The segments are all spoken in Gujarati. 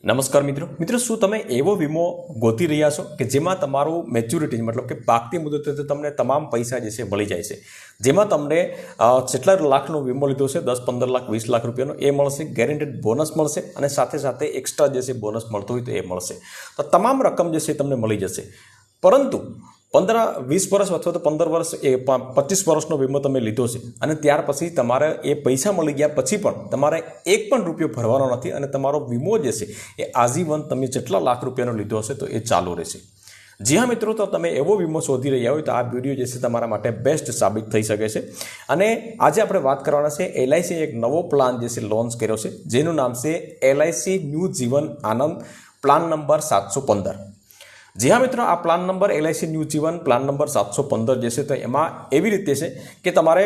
નમસ્કાર મિત્રો શું તમે એવો વીમો ગોતી રહ્યા છો કે જેમાં તમારું મેચ્યુરિટી મતલબ કે પાકતી મુદતે તમને તમામ પૈસા જે છે મળી જાય છે, જેમાં તમને જેટલા લાખનો વીમો લીધો છે 10, 15 લાખ, 20 લાખ રૂપિયાનો એ મળશે, ગેરંટેડ બોનસ મળશે અને સાથે સાથે એક્સ્ટ્રા જે છે બોનસ મળતો હોય તો એ મળશે. તો તમામ રકમ જે છે તમને મળી જશે. પરંતુ 15-20 વર્ષ અથવા તો 15 વર્ષ 25 વર્ષનો વીમો તમે લીધો છે અને ત્યાર પછી તમારે એ પૈસા મળી ગયા પછી પણ તમારે એક પણ રૂપિયો ભરવાનો નથી અને તમારો વીમો જે છે એ આજીવન તમે જેટલા લાખ રૂપિયાનો લીધો હશે તો એ ચાલુ રહેશે. જી હા મિત્રો, તો તમે એવો વીમો શોધી રહ્યા હોય તો આ વિડીયો જે છે તમારા માટે બેસ્ટ સાબિત થઈ શકે છે. અને આજે આપણે વાત કરવાના છે એલઆઈસી એક નવો પ્લાન જે છે લોન્ચ કર્યો છે, જેનું નામ છે એલઆઈસી ન્યૂ જીવન આનંદ પ્લાન નંબર 715. જી હા મિત્રો, આ પ્લાન નંબર એલઆઈસી ન્યૂ જીવન પ્લાન નંબર 715 જે છે તો એમાં એવી રીતે છે કે તમારે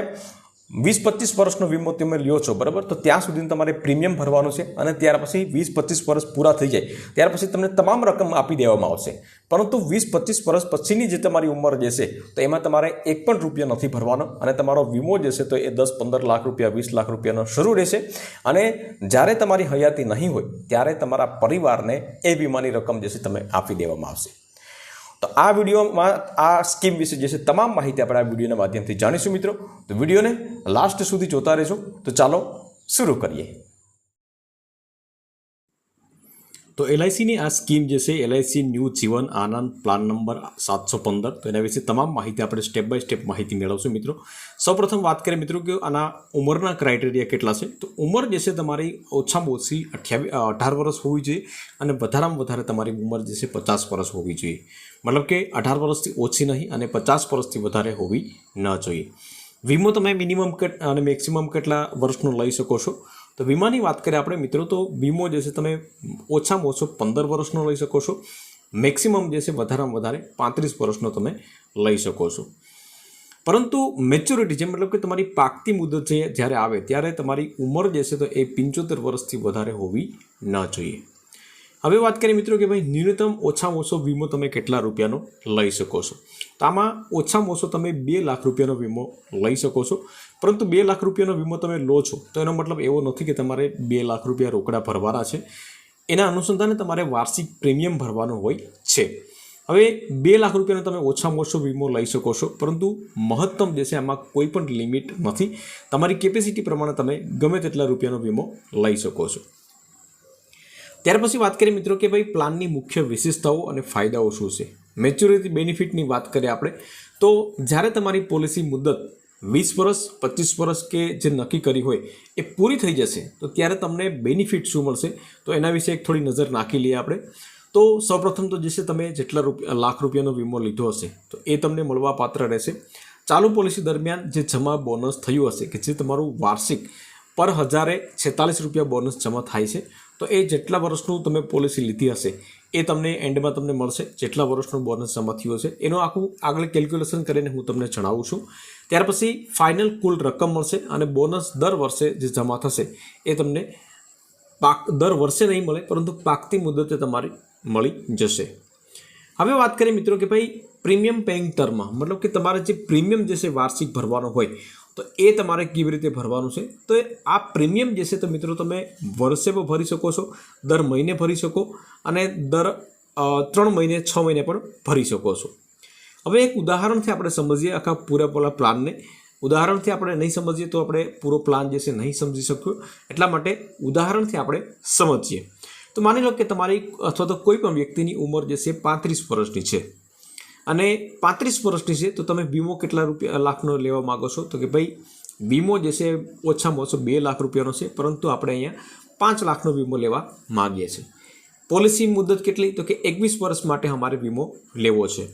20-25 વર્ષનો વીમો તમે લ્યો છો, બરાબર, તો ત્યાં સુધી તમારે પ્રીમિયમ ભરવાનું છે અને ત્યાર પછી 20-25 વર્ષ પૂરા થઈ જાય ત્યાર પછી તમને તમામ રકમ આપી દેવામાં આવશે. પરંતુ 20-25 વર્ષ પછીની જે તમારી ઉંમર જે છે તો એમાં તમારે એક પણ રૂપિયા નથી ભરવાનો અને તમારો વીમો જે છે તો એ 10-15 લાખ રૂપિયા, 20 લાખ રૂપિયાનો શરૂ રહેશે. અને જ્યારે તમારી હયાતી નહીં હોય ત્યારે તમારા પરિવારને એ વીમાની રકમ જે છે તમે આપી દેવામાં આવશે. તો આ વિડીયોમાં આ સ્કીમ વિશે જે છે તમામ માહિતી આપણે આ વિડીયોના માધ્યમથી જાણીશું મિત્રો. તો વિડીયોને લાસ્ટ સુધી જોતા રહેજો. તો ચાલો શરૂ કરીએ. તો એલઆઈસીની આ સ્કીમ જે છે એલઆઈસી ન્યૂ જીવન આનંદ પ્લાન નંબર 715, તો એના વિશે તમામ માહિતી આપણે સ્ટેપ બાય સ્ટેપ માહિતી મેળવશું મિત્રો. સૌપ્રથમ વાત કરીએ મિત્રો કે આના ઉંમરના ક્રાઇટેરિયા કેટલા છે. તો ઉંમર જે છે તમારી ઓછામાં ઓછી 18 વર્ષ હોવી જોઈએ અને વધારેમાં વધારે તમારી ઉંમર જે છે 50 વર્ષ હોવી જોઈએ. મતલબ કે 18 વર્ષથી ઓછી નહીં અને 50 વર્ષથી વધારે હોવી ન જોઈએ. વીમો તમે મિનિમમ અને મેક્સિમમ કેટલા વર્ષનો લઈ શકો છો. તો વીમાની વાત કરીએ આપણે મિત્રો, તો વીમો જે છે તમે ઓછામાં ઓછો 15 વર્ષનો લઈ શકો છો, મેક્સિમમ જે છે વધારેમાં વધારે 35 વર્ષનો તમે લઈ શકો છો. પરંતુ મેચ્યોરિટી જે મતલબ કે તમારી પાકતી મુદત છે જ્યારે આવે ત્યારે તમારી ઉંમર જે છે તો એ 75 વર્ષથી વધારે હોવી ન જોઈએ. હવે વાત કરીએ મિત્રો કે ભાઈ ન્યૂનતમ ઓછામાં ઓછો વીમો તમે કેટલા રૂપિયાનો લઈ શકો છો. તો આમાં ઓછામાં ઓછો તમે 2 લાખ રૂપિયાનો વીમો લઈ શકો છો. પરંતુ 2 લાખ રૂપિયાનો વીમો તમે લો છો તો એનો મતલબ એવો નથી કે તમારે 2 લાખ રૂપિયા રોકડા ભરવાના છે. એના અનુસંધાને તમારે વાર્ષિક પ્રીમિયમ ભરવાનું હોય છે. હવે 2 લાખ રૂપિયાનો તમે ઓછામાં ઓછો વીમો લઈ શકો છો, પરંતુ મહત્તમ જે છે આમાં કોઈ પણ લિમિટ નથી. તમારી કેપેસિટી પ્રમાણે તમે ગમે તેટલા રૂપિયાનો વીમો લઈ શકો છો. ત્યાર પછી વાત કરીએ મિત્રો કે ભાઈ પ્લાનની મુખ્ય વિશેષતાઓ અને ફાયદાઓ શું છે. મેચ્યોરિટી બેનિફિટની વાત કરીએ આપણે, તો જ્યારે તમારી પોલિસી મુદત 20 વર્ષ, 25 વર્ષ કે જે નક્કી કરી હોય એ પૂરી થઈ જશે તો ત્યારે તમને બેનિફિટ શું મળશે તો એના વિશે એક થોડી નજર નાખી લઈએ આપણે. તો સૌપ્રથમ તો જે છે તમે જેટલા લાખ રૂપિયાનો વીમો લીધો હશે તો એ તમને મળવા પાત્ર રહેશે. ચાલુ પોલિસી દરમિયાન જે જમા બોનસ થયું હશે કે જે તમારું વાર્ષિક પર 1046 રૂપિયા બોનસ જમા થાય છે, તો એ જેટલા વર્ષનું તમે પોલિસી લીધી હશે એ તમને એન્ડમાં તમને મળશે. જેટલા વર્ષનું બોનસ જમા થયું હશે એનું આખું આગળ કેલ્ક્યુલેશન કરીને હું તમને જણાવું છું. ત્યાર પછી ફાઇનલ કુલ રકમ મળશે અને બોનસ દર વર્ષે જે જમા થશે એ તમને દર વર્ષે નહીં મળે પરંતુ પાકતી મુદતે તમારી મળી જશે. હવે વાત કરીએ મિત્રો કે ભાઈ પ્રીમિયમ પેઇંગ ટર્મમાં, મતલબ કે તમારે જે પ્રીમિયમ જે છે વાર્ષિક ભરવાનો હોય તો એ તમારે કેવી રીતે ભરવાનું છે. તો આ પ્રીમિયમ જે છે તો મિત્રો તમે વર્ષે પણ ભરી શકો છો, દર મહિને ભરી શકો અને દર 3 મહિને 6 મહિને પણ ભરી શકો છો. હવે એક ઉદાહરણથી આપણે સમજીએ આખા પૂરેપૂરા પ્લાનને. ઉદાહરણથી આપણે નહીં સમજીએ તો આપણે પૂરો પ્લાન જે છે નહીં સમજી શકીએ, એટલા માટે ઉદાહરણથી આપણે સમજીએ. તો માની લો કે તમારી અથવા તો કોઈ પણ વ્યક્તિની ઉંમર જે છે 35 વર્ષની છે અને 35 વર્ષની છે તો તમે વીમો કેટલા લાખનો લેવા માગો છો. તો કે ભાઈ વીમો જે છે ઓછામાં ઓછો 2 લાખ રૂપિયાનો છે, પરંતુ આપણે અહીંયા 5 લાખનો વીમો લેવા માગીએ છીએ. પોલિસી મુદત કેટલી તો કે 21 વર્ષ માટે અમારે વીમો લેવો છે.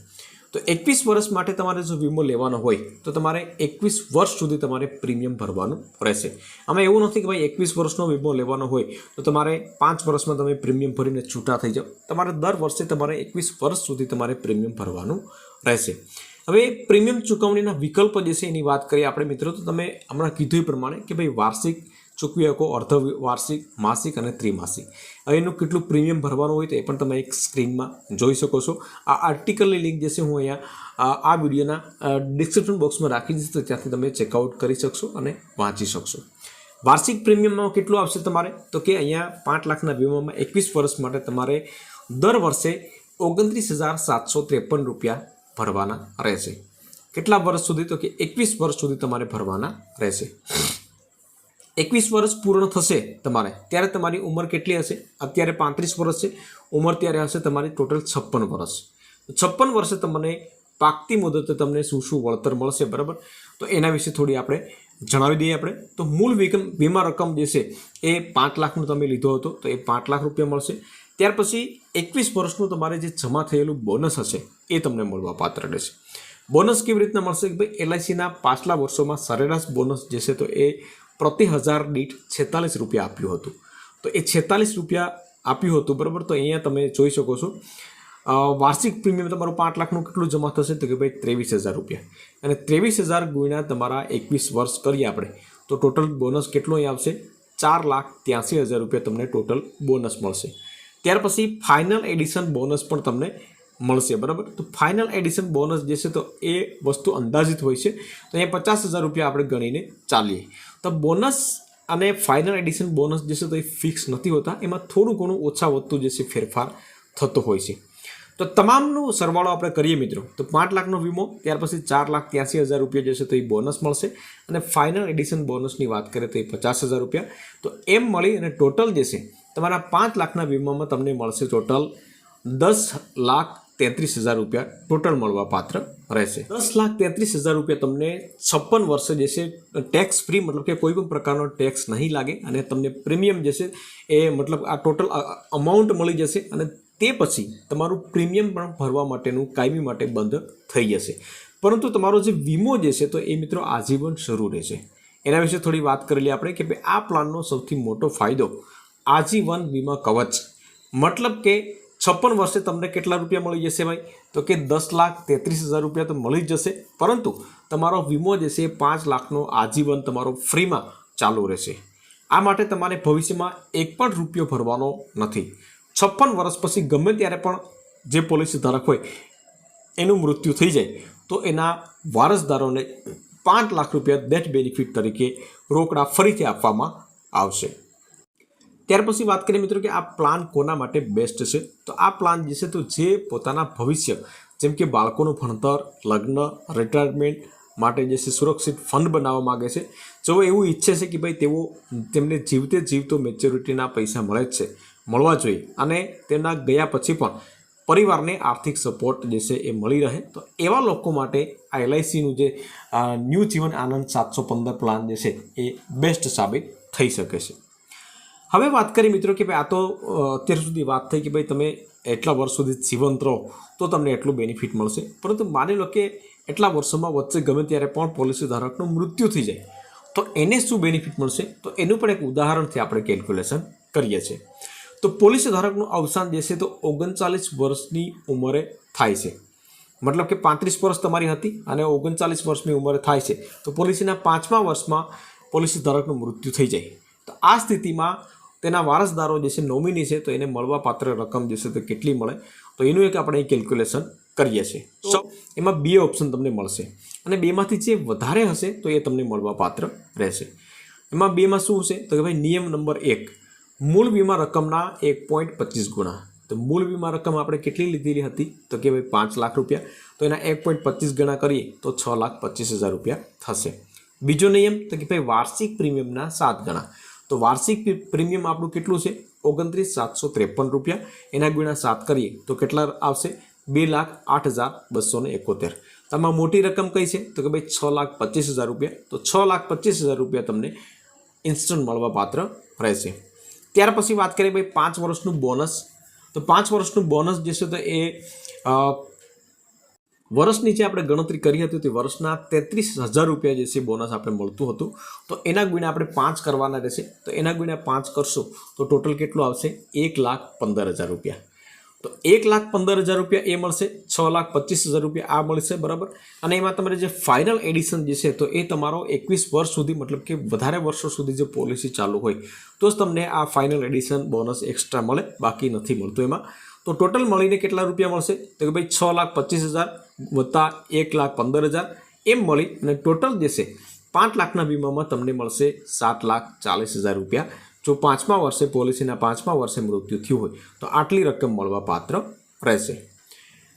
તો 21 વર્ષ માટે તમારે જો વીમો લેવાનો હોય તો તમારે 21 વર્ષ સુધી તમારે પ્રીમિયમ ભરવાનું રહેશે. આમાં એવું નથી કે ભાઈ 21 વર્ષનો વીમો લેવાનો હોય તો તમારે 5 વર્ષમાં તમે પ્રીમિયમ ભરીને છૂટા થઈ જાઓ. તમારે દર વર્ષે તમારે 21 વર્ષ સુધી તમારે પ્રીમિયમ ભરવાનું રહેશે. હવે પ્રીમિયમ ચૂકવણીના વિકલ્પ જે છે એની વાત કરીએ આપણે મિત્રો, તો તમે હમણાં કીધું એ પ્રમાણે કે ભાઈ વાર્ષિક ચૂકવી શકો, અર્ધવાર્ષિક, માસિક અને ત્રિમાસિક. હવે એનું કેટલું પ્રીમિયમ ભરવાનું હોય તો એ પણ તમે એક સ્ક્રીનમાં જોઈ શકો છો. આ આર્ટિકલની લિંક જે છે હું અહીંયા આ વિડીયોના ડિસ્ક્રિપ્શન બોક્સમાં રાખી દઈશ, તો ત્યાંથી તમે ચેકઆઉટ કરી શકશો અને વાંચી શકશો. વાર્ષિક પ્રીમિયમમાં કેટલું આવશે તમારે? તો કે અહીંયા 5 લાખના વીમામાં 21 વર્ષ માટે તમારે દર વર્ષે 29,753 રૂપિયા ભરવાના રહેશે. કેટલા વર્ષ સુધી? તો કે 21 વર્ષ સુધી તમારે ભરવાના રહેશે. 21 વર્ષ પૂર્ણ થશે તમારે ત્યારે તમારી ઉંમર કેટલી હશે? અત્યારે 35 વર્ષ છે, ઉંમર ત્યારે હશે તમારી ટોટલ 56 વર્ષ. 56 વર્ષે તમને પાકતી મુદતે તમને શું શું વળતર મળશે, બરાબર? તો એના વિશે થોડી આપણે જણાવી દઈએ. આપણે તો મૂળ વીમા રકમ જે છે એ 5 લાખનું તમે લીધો હતો તો એ 5 લાખ રૂપિયા મળશે. ત્યાર પછી 21 વર્ષનું તમારે જે જમા થયેલું બોનસ હશે એ તમને મળવા પાત્ર રહેશે. બોનસ કેવી રીતના મળશે? કે ભાઈ એલઆઈસીના પાછલા વર્ષોમાં સરેરાશ બોનસ જે છે તો એ પ્રતિ 1000 દીઠ 46 રૂપિયા આપ્યું હતું. તો એ 46 રૂપિયા આપ્યું હતું, બરાબર? તો અહીંયા તમે જોઈ શકો છો વાર્ષિક પ્રીમિયમ તમારું 5 લાખનું કેટલું જમા થશે? તો કે ભાઈ 23,000 રૂપિયા. અને 23,000 ગુણ્યા તમારા 21 વર્ષ કરીએ આપણે તો ટોટલ બોનસ કેટલો અહીં આવશે? 4,83,000 રૂપિયા તમને ટોટલ બોનસ મળશે. ત્યાર પછી ફાઇનલ એડિશન બોનસ પણ તમને મળશે, બરાબર? તો ફાઇનલ એડિશન બોનસ જે છે તો એ વસ્તુ અંદાજિત હોય છે, તો અહીંયા 50,000 રૂપિયા આપણે ગણીને ચાલીએ. તો બોનસ અને ફાઇનલ એડિશન બોનસ જે છે તો એ ફિક્સ નથી હોતા, એમાં થોડું ઘણું ઓછા વધતું જે છે ફેરફાર થતો હોય છે. તો તમામનું સરવાળો આપણે કરીએ મિત્રો તો 5 લાખનો વીમો, ત્યાર પછી 4,83,000 રૂપિયા જે છે તો એ બોનસ મળશે, અને ફાઇનલ એડિશન બોનસની વાત કરીએ તો એ 50,000 રૂપિયા. તો એમ મળી અને ટોટલ જે છે તમારા 5 લાખના વીમામાં તમને મળશે ટોટલ 10,33,000 રૂપિયા ટોટલ મળવા પાત્ર રહેશે. 10,33,000 રૂપિયા તમને 56 વર્ષે જે છે ટેક્સ ફ્રી, મતલબ કે કોઈ પણ પ્રકારનો ટેક્સ નહીં લાગે, અને તમને પ્રીમિયમ જે છે એ મતલબ આ ટોટલ અમાઉન્ટ મળી જશે. અને તે પછી તમારું પ્રીમિયમ પણ ભરવા માટેનું કાયમી માટે બંધ થઈ જશે. પરંતુ તમારો જે વીમો જે છે તો એ મિત્રો આજીવન શરૂ રહેશે. એના વિશે થોડી વાત કરી લઈએ આપણે કે ભાઈ આ પ્લાનનો સૌથી મોટો ફાયદો આજીવન વીમા કવચ, મતલબ કે 56 વર્ષે તમને કેટલા રૂપિયા મળી જશે ભાઈ? તો કે 10,33,000 રૂપિયા તો મળી જ જશે, પરંતુ તમારો વીમો જે છે 5 લાખનો આજીવન તમારો ફ્રીમાં ચાલુ રહેશે. આ માટે તમારે ભવિષ્યમાં એક પણ રૂપિયો ભરવાનો નથી. 56 વર્ષ પછી ગમે ત્યારે પણ જે પોલિસી ધારક હોય એનું મૃત્યુ થઈ જાય તો એના વારસદારોને 5 લાખ રૂપિયા ડેથ બેનિફિટ તરીકે રોકડા ફરીથી આપવામાં આવશે. ત્યાર પછી વાત કરીએ મિત્રો કે આ પ્લાન કોના માટે બેસ્ટ છે? તો આ પ્લાન જે છે તો જે પોતાના ભવિષ્ય જેમ કે બાળકોનું ભણતર, લગ્ન, રિટાયરમેન્ટ માટે જે છે સુરક્ષિત ફંડ બનાવવા માગે છે, જો એવું ઈચ્છે છે કે ભાઈ તેમને જીવતો મેચ્યોરિટીના પૈસા મળે જ છે, મળવા જોઈએ, અને તેમના ગયા પછી પણ પરિવારને આર્થિક સપોર્ટ જે છે એ મળી રહે, તો એવા લોકો માટે આ એલઆઈસીનું જે ન્યૂ જીવન આનંદ 715 પ્લાન જે છે એ બેસ્ટ સાબિત થઈ શકે છે. હવે વાત કરીએ મિત્રો કે ભાઈ આ તો અત્યાર સુધી વાત થઈ કે ભાઈ તમે એટલા વર્ષ સુધી જીવંત રહો તો તમને એટલું બેનિફિટ મળશે, પરંતુ માની લો કે એટલા વર્ષોમાં વચ્ચે ગમે ત્યારે પણ પોલિસી ધારકનું મૃત્યુ થઈ જાય તો એને શું બેનિફિટ મળશે? તો એનું પણ એક ઉદાહરણથી આપણે કેલ્ક્યુલેશન કરીએ છીએ. તો પોલિસી ધારકનું અવસાન જે છે તો 39 વર્ષની ઉંમરે થાય છે, મતલબ કે 35 વર્ષ તમારી હતી અને 39 વર્ષની ઉંમરે થાય છે, તો પોલિસીના 5મા વર્ષમાં પોલિસી ધારકનું મૃત્યુ થઈ જાય તો આ સ્થિતિમાં તેના વારસદારો જે છે નોમિની છે તો એને મળવા પાત્ર રકમ જે છે તો કેટલી મળે? તો એનું એક આપણે કેલ્ક્યુલેશન કરીએ છીએ. તો એમાં 2 ઓપ્શન તમને મળશે, અને 2માંથી જે વધારે હશે તો એ તમને મળવા પાત્ર રહેશે. એમાં 2માં શું છે? તો કે ભાઈ નિયમ નંબર 1, મૂળ વીમા રકમના 1.25 ગુણા. તો મૂળ વીમા રકમ આપણે કેટલી લીધેલી હતી? તો કે ભાઈ 5 લાખ રૂપિયા, તો એના 1.25 ગણા કરીએ તો 6,25,000 રૂપિયા થશે. બીજો નિયમ તો કે ભાઈ વાર્ષિક પ્રીમિયમના 7 ગણા. તો વાર્ષિક પ્રીમિયમ આપણું કેટલું છે? 29,753 રૂપિયા, એના ગુણ્યા 7 કરીએ તો કેટલા આવશે? 2,08,271. આમાં મોટી રકમ કઈ છે? તો કે ભાઈ 6,25,000 રૂપિયા. તો 6,25,000 રૂપિયા તમને ઇન્સ્ટન્ટ મળવા પાત્ર રહેશે. ત્યાર પછી વાત કરીએ ભાઈ 5 વર્ષનું બોનસ. તો 5 વર્ષનું બોનસ જે છે તો એ વર્ષની જે આપણે ગણતરી કરી હતી તે વર્ષના 33,000 રૂપિયા જે છે બોનસ આપણે મળતું હતું, તો એના ગુણ્યા આપણે 5 કરવાના રહેશે. તો એના ગુણ્યા 5 કરશો તો ટોટલ કેટલું આવશે? 1,15,000 રૂપિયા. તો 1,15,000 રૂપિયા એ મળશે, 6,25,000 રૂપિયા આ મળશે, બરાબર. અને એમાં તમારે જે ફાઇનલ એડિશન જે છે તો એ તમારો 21 વર્ષ સુધી, મતલબ કે વધારે વર્ષો સુધી જે પોલિસી ચાલુ હોય તો જ તમને આ ફાઇનલ એડિશન બોનસ એક્સ્ટ્રા મળે, બાકી નથી મળતું એમાં. તો ટોટલ મળીને કેટલા રૂપિયા મળશે? તો કે ભાઈ 6,25,000 વત્તા 1,15,000 એમ મળી અને ટોટલ જે છે 5 લાખના વીમામાં તમને મળશે 7,40,000 રૂપિયા। જો 5મા વર્ષે પોલિસીના 5મા વર્ષે મૃત્યુ થયું હોય તો આટલી રકમ મળવા પાત્ર રહેશે।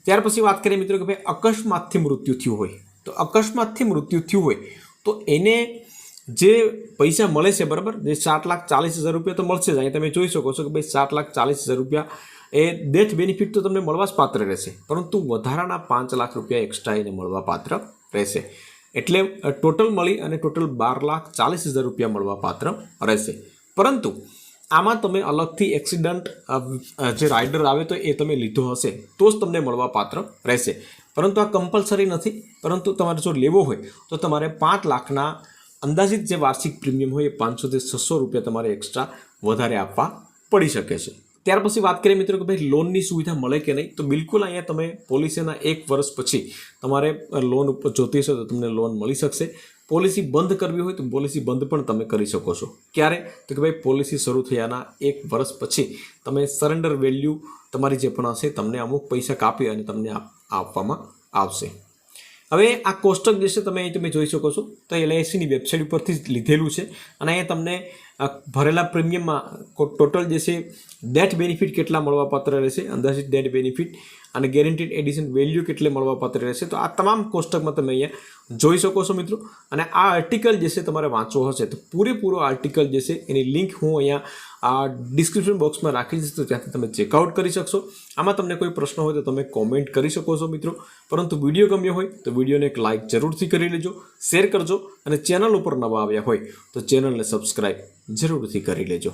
ત્યાર પછી વાત કરીએ મિત્રો કે ભાઈ અકસ્માતથી મૃત્યુ થયું હોય તો અકસ્માતથી મૃત્યુ થયું હોય તો એને જે પૈસા મળે છે બરાબર, જે 7,40,000 રૂપિયા તો મળશે જ। અહીં તમે જોઈ શકો છો કે ભાઈ 7,40,000 રૂપિયા એ ડેથ બેનિફિટ તો તમને મળવા જ પાત્ર રહેશે, પરંતુ વધારાના 5 લાખ રૂપિયા એક્સ્ટ્રા એને મળવા પાત્ર રહેશે। એટલે ટોટલ મળી અને ટોટલ 12,40,000 રૂપિયા મળવા પાત્ર રહેશે। પરંતુ આમાં તમે અલગથી એક્સિડન્ટ જે રાઇડર આવે તો એ તમે લીધો હશે તો જ તમને મળવા પાત્ર રહેશે, પરંતુ આ કમ્પલસરી નથી। પરંતુ તમારે જો લેવો હોય તો તમારે 5 લાખના અંદાજિત જે વાર્ષિક પ્રીમિયમ હોય એ 500 થી 600 રૂપિયા તમારે એક્સ્ટ્રા વધારે આપવા પડી શકે છે। ત્યાર પછી વાત કરીએ મિત્રો કે ભાઈ લોનની સુવિધા મળે કે નહીં, તો બિલકુલ અહીંયા તમે પોલિસીના 1 વર્ષ પછી તમારે લોન ઉપર જોતી હશે તો તમને લોન મળી શકશે। પોલિસી બંધ કરવી હોય તો પોલિસી બંધ પણ તમે કરી શકો છો। ક્યારે? તો કે ભાઈ પોલિસી શરૂ થયાના 1 વર્ષ પછી તમે સરેન્ડર વેલ્યુ તમારી જે પણ હશે તમને અમુક પૈસા કાપી અને તમને આપવામાં આવશે। હવે આ કોષ્ટક જે છે તમે અહીં તમે જોઈ શકો છો તો LICની વેબસાઇટ ઉપરથી જ લીધેલું છે અને અહીંયા તમને ભરેલા પ્રીમિયમમાં ટોટલ જે છે ડેથ બેનિફિટ કેટલા મળવાપાત્ર રહેશે, અંદાજિત ડેથ બેનિફિટ અને ગેરંટીડ એડિશન વેલ્યુ કેટલે મળવાપાત્ર રહેશે, તો આ તમામ કોષ્ટકમાં તમે અહીંયા જોઈ શકો છો મિત્રો। અને આ આર્ટિકલ જે છે તમારે વાંચવો હશે તો પૂરેપૂરો આર્ટિકલ જે છે એની લિંક હું અહીંયા આ ડિસ્ક્રિપ્શન બોક્સમાં રાખી દઈશ, તો ત્યાંથી તમે ચેકઆઉટ કરી શકશો। આમાં તમને કોઈ પ્રશ્ન હોય તો તમે કોમેન્ટ કરી શકો છો મિત્રો। પરંતુ વિડીયો ગમ્યો હોય તો વિડીયોને એક લાઇક જરૂરથી કરી લેજો, શેર કરજો અને ચેનલ ઉપર નવા આવ્યા હોય તો ચેનલને સબસ્ક્રાઈબ જરૂરથી કરી લેજો।